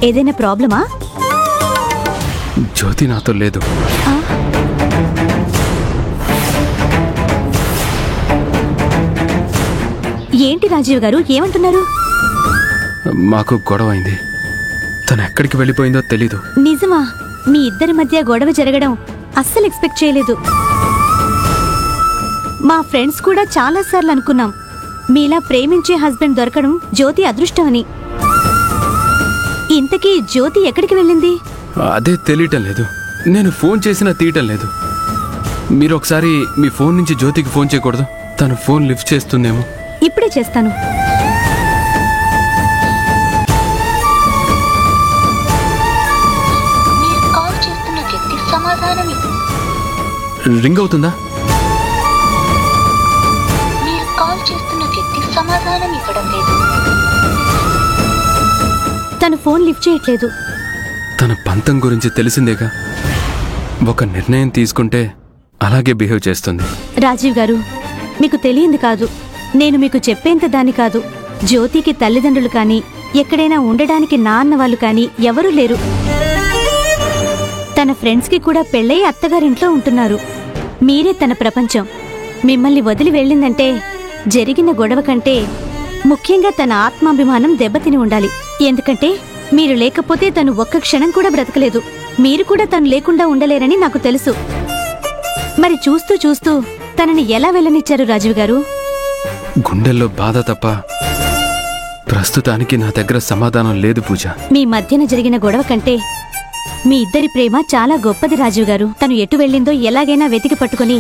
ఏదైనా ప్రాబ్లమా? జ్యోతి నాతో లేదు. ఏంటి రాజీవ్ గారు ఏమంటున్నారు? మాకు గొడవ అయింది. తను ఎక్కడికి వెళ్ళిపోయిందో తెలీదు. నిజమా? మీ ఇద్దరి మధ్య గొడవ జరగడం అస్సలు ఎక్స్పెక్ట్ చేయలేదు. మా ఫ్రెండ్స్ కూడా చాలాసార్లు అనుకున్నాం మీలా ప్రేమించే హస్బెండ్ దొరకడం జ్యోతి అదృష్టం అని. ఇంతకీ జ్యోతి ఎక్కడికి వెళ్ళింది? అదే తెలియటం లేదు. నేను ఫోన్ చేసినా తీయటం లేదు. మీరు ఒకసారి మీ ఫోన్ నుంచి జ్యోతికి ఫోన్ చేయకూడదు? తను ఫోన్ లిఫ్ట్ చేస్తుందేమో. ఇప్పుడే చేస్తాను. రింగ్ అవుతుందా? మీరు కాల్ చేస్తున్న వ్యక్తి సమాధానం ఇవ్వడం లేదు. తను ఫోన్ లిఫ్ట్ చేయట్లేదు. తన పంతం గురించి తెలిసిందేగా. ఒక నిర్ణయం తీసుకుంటే అలాగే బిహేవ్ చేస్తుంది. రాజీవ్ గారు, మీకు తెలియంది కాదు. నేను మీకు చెప్పేంత దాని కాదు. జ్యోతికి తల్లిదండ్రులు కానీ, ఎక్కడైనా ఉండడానికి నాన్న వాళ్ళు కానీ ఎవరూ లేరు. తన ఫ్రెండ్స్కి కూడా పెళ్ళై అత్తగారింట్లో ఉంటున్నారు. మీరే తన ప్రపంచం. మిమ్మల్ని వదిలి వెళ్ళిందంటే జరిగిన గొడవ కంటే ముఖ్యంగా తన ఆత్మాభిమానం దెబ్బతిని ఉండాలి. ఎందుకంటే మీరు లేకపోతే తను ఒక్క క్షణం కూడా బ్రతకలేదు. మీరు కూడా తను లేకుండా ఉండలేరని నాకు తెలుసు. మరి చూస్తూ చూస్తూ తనని ఎలా వెళ్ళనిచ్చారు రాజీవ్ గారు? గుండెల్లో బాధ తప్ప ప్రస్తుతానికి నా దగ్గర సమాధానం లేదు పూజ. మీ మధ్యన జరిగిన గొడవ కంటే మీ ఇద్దరి ప్రేమ చాలా గొప్పది రాజీవ్ గారు. తను ఎటు వెళ్ళిందో ఎలాగైనా వెతికి పట్టుకుని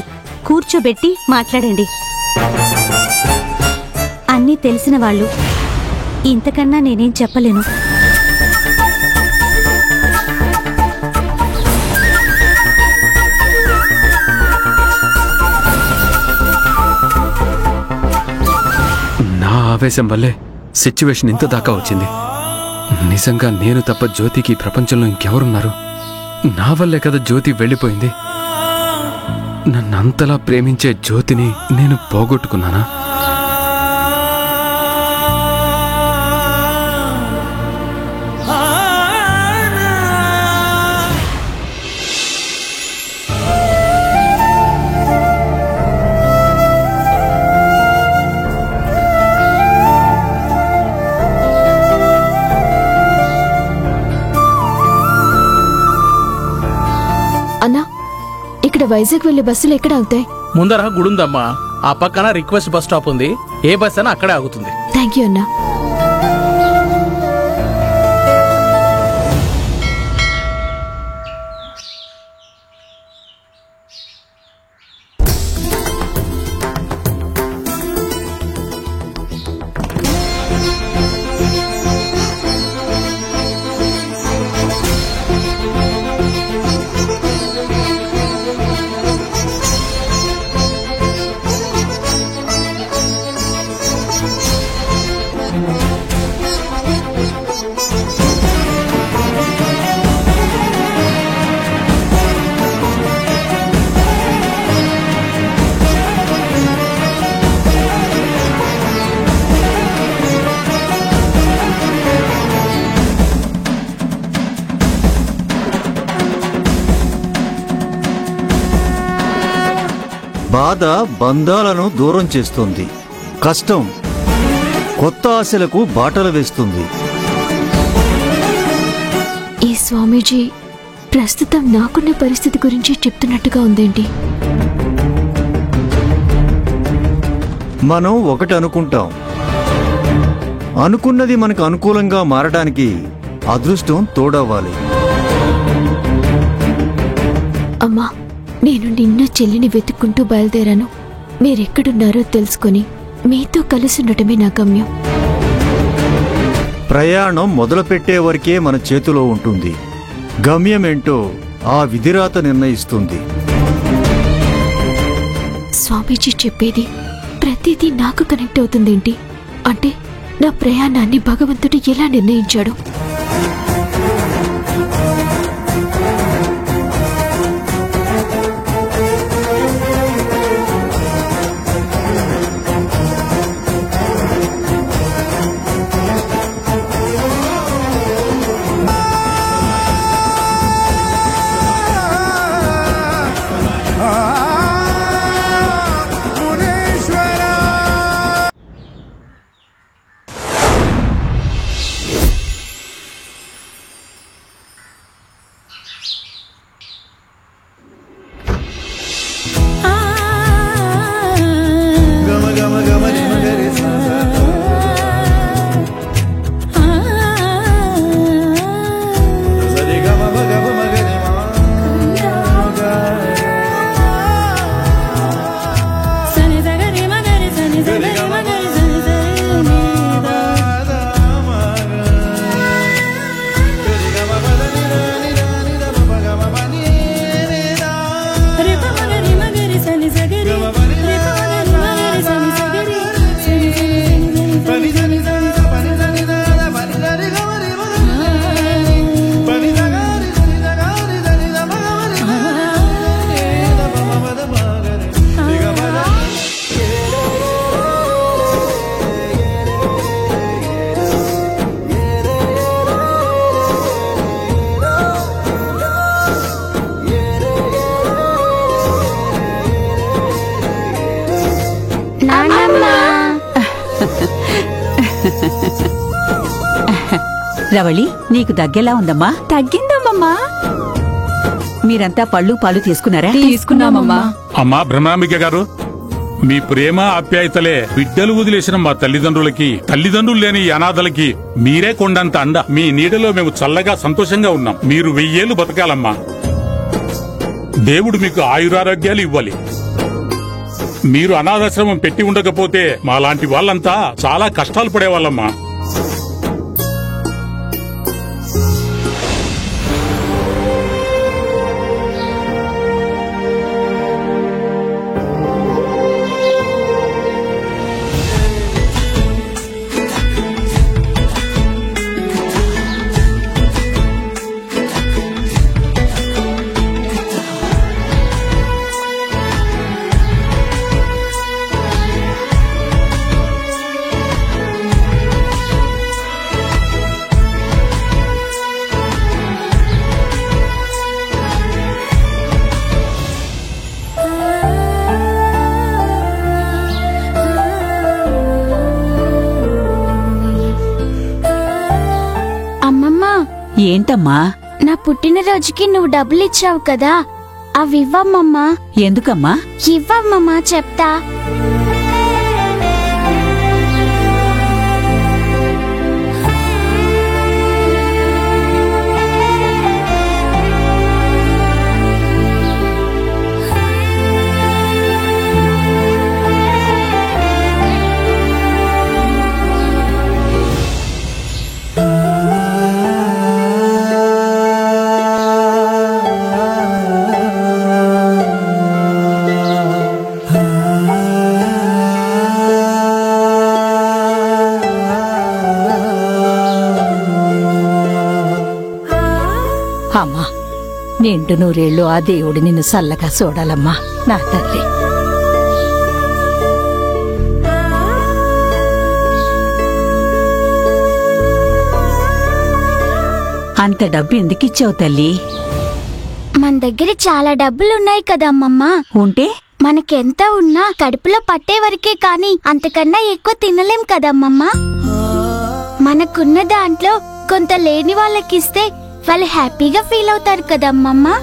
కూర్చోబెట్టి మాట్లాడండి. అన్నీ తెలిసిన వాళ్ళు. ఇంతకన్నా నేనేం చెప్పలేను. నా ఆవేశం వల్లే సిచ్యువేషన్ ఇంత దాకా వచ్చింది. నిజంగా నేను తప్ప జ్యోతికి ప్రపంచంలో ఇంకెవరున్నారు? నా వల్లే కదా జ్యోతి వెళ్ళిపోయింది. నన్నంతలా ప్రేమించే జ్యోతిని నేను పోగొట్టుకున్నానా? అన్నా, ఇక్కడ వైజాగ్ వెళ్లే బస్సులు ఎక్కడ ఆగుతాయి? ముందర గుడుందమ్మా. ఆ పక్కన రిక్వెస్ట్ బస్ స్టాప్ ఉంది. ఏ బస్ అయినా అక్కడే ఆగుతుంది. థ్యాంక్ యూ అన్నా. బాధ బంధాలను దూరం చేస్తుంది. కష్టం కొత్త ఆశలకు బాటలు వేస్తుంది. ఈ స్వామీజీ ప్రస్తుతం నాకున్న పరిస్థితి గురించి చెప్తున్నట్టుగా ఉందేంటి? మనం ఒకటి అనుకుంటాం. అనుకున్నది మనకు అనుకూలంగా మారడానికి అదృష్టం తోడవ్వాలి. అమ్మా, నేను నిన్న చెల్లిని వెతుక్కుంటూ బయలుదేరాను. మీరెక్కడున్నారో తెలుసుకొని మీతో కలిసి ఉండటమే నా గమ్యం. ప్రయాణం మొదలుపెట్టే వరకే మన చేతిలో ఉంటుంది. గమ్యమేంటో ఆ విధిరాత నిర్ణయిస్తుంది. స్వామీజీ చెప్పేది ప్రతిదీ నాకు కనెక్ట్ అవుతుందేంటి? అంటే నా ప్రయాణాన్ని భగవంతుడు ఎలా నిర్ణయించాడు? రవళి, నీకు దగ్గెలా ఉందమ్మా? తగ్గిందమ్మమ్మా. మీరంతా పళ్ళు పాలు తీసుకున్నారా? తీసుకున్నామమ్మా. అమ్మా బ్రహ్మాంబిక గారు, మీ ప్రేమ ఆప్యాయతలే బిడ్డలు వదిలేసిన మా తల్లిదండ్రులకి, తల్లిదండ్రులు లేని ఈ అనాథలకి మీరే కొండంత అండ. మీ నీడలో మేము చల్లగా సంతోషంగా ఉన్నాం. మీరు 1000 ఏళ్లు బతకాలమ్మా. దేవుడు మీకు ఆయురారోగ్యాలు ఇవ్వాలి. మీరు అనాథాశ్రమం పెట్టి ఉండకపోతే మాలాంటి వాళ్ళంతా చాలా కష్టాలు పడేవాళ్ళమ్మా. ఏంటమ్మా? నా పుట్టినరోజుకి నువ్వు డబ్బులు ఇచ్చావు కదా, అవి ఇవ్వమ్మమ్మా. ఎందుకమ్మా? ఇవ్వమ్మమ్మా, చెప్తా. అమ్మా, నిండు నూరేళ్లు ఆ దేవుడు నిన్ను చల్లగా చూడాలమ్మా నా తల్లి. అంత డబ్బు ఎందుకిచ్చావు తల్లి? మన దగ్గర చాలా డబ్బులున్నాయి కదమ్మమ్మా. ఉంటే మనకెంత ఉన్నా కడుపులో పట్టే వరకే కాని అంతకన్నా ఎక్కువ తినలేం కదమ్మమ్మా. మనకున్న దాంట్లో కొంత లేని వాళ్ళకిస్తే వాళ్ళు హ్యాపీగా ఫీల్ అవుతారు కదమ్మమ్మా.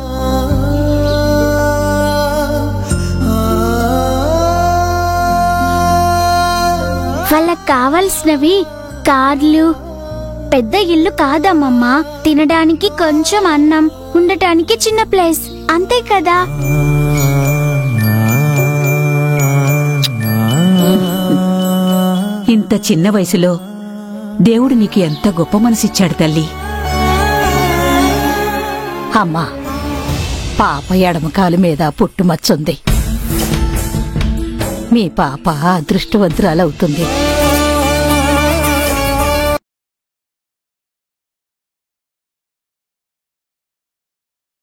వాళ్ళకి కావలసినవి కార్లు, పెద్ద ఇల్లు కాదమ్మమ్మా. తినడానికి కొంచెం అన్నం, ఉండటానికి చిన్న ప్లేస్, అంతే కదా. ఇంత చిన్న వయసులో దేవుడు నీకు ఎంత గొప్ప మనసిచ్చాడు తల్లి. అమ్మా, పాప ఎడమకాలు మీద పుట్టుమచ్చుంది. మీ పాప అదృష్టవంతురాలవుతుంది.